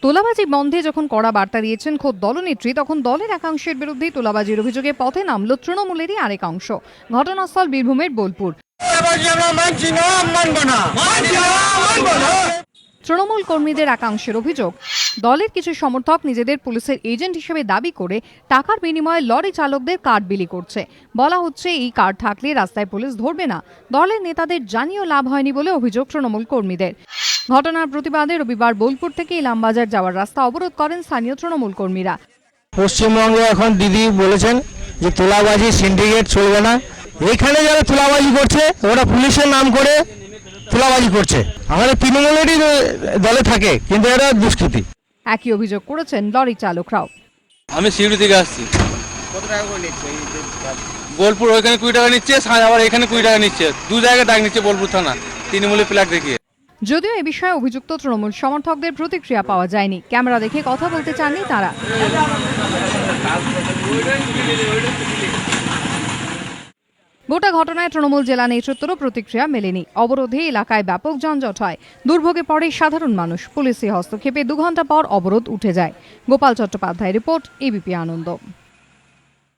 তোলাবাজি বন্ধে যখন কড়া বার্তা দিয়েছেন খোদ দলনেত্রী, তখন দলের একাংশের বিরুদ্ধে তোলাবাজির অভিযোগে পথে নামল তৃণমূলেরই আরেক অংশ। ঘটনাস্থল বীরভূমের বোলপুর। তৃণমূল কর্মীদের একাংশের অভিযোগ, দলের কিছু সমর্থক নিজেদের পুলিশের এজেন্ট হিসেবে দাবি করে টাকার বিনিময়ে লরি চালকদের কার্ড বিলি করছে। বলা হচ্ছে এই কার্ড থাকলে রাস্তায় পুলিশ ধরবে না। দলের নেতাদের জানিয়েও লাভ হয়নি বলে অভিযোগ তৃণমূল কর্মীদের। ঘটনার প্রতিবাদে রবিবার বোলপুর থেকে ইলামবাজার যাওয়ার রাস্তা অবরোধ করেন স্থানীয় তৃণমূল কর্মীরা। পশ্চিমবঙ্গে এখন দিদি বলেছেন যে তোলাবাজি সিন্ডিকেট চলবে না। এখানে যারা তোলাবাজি করছে ওরা পুলিশের নাম করে তোলাবাজি করছে। আমাদের তৃণমূলেরই দলে থাকে, কিন্তু এরা দুষ্কৃতী। একই অভিযোগ করেছেন লরি চালকরাও। আমি সিউড়ি থেকে আসছি। কত টাকা করে নিচ্ছে বোলপুর ওইখানে 20 টাকা নিচ্ছে, আবার এখানে 20 টাকা নিচ্ছে। দু জায়গায় ডাক নিচ্ছে বোলপুর থানা, তৃণমূলের প্লাক দেখিয়ে। যদিও এ বিষয়ে অভিযুক্ত তৃণমূল সমর্থকদের প্রতিক্রিয়া পাওয়া যায়নি। ক্যামেরা দেখে কথা বলতে চাননি তারা। গোটা ঘটনায় তৃণমূল জেলা নেতৃত্বেরও প্রতিক্রিয়া মেলেনি। অবরোধে এলাকায় ব্যাপক যানজট হয়, দুর্ভোগে পড়ে সাধারণ মানুষ। পুলিশি হস্তক্ষেপে 2 ঘন্টা পর অবরোধ উঠে যায়। গোপাল চট্টোপাধ্যায় রিপোর্ট, এবিপি আনন্দ।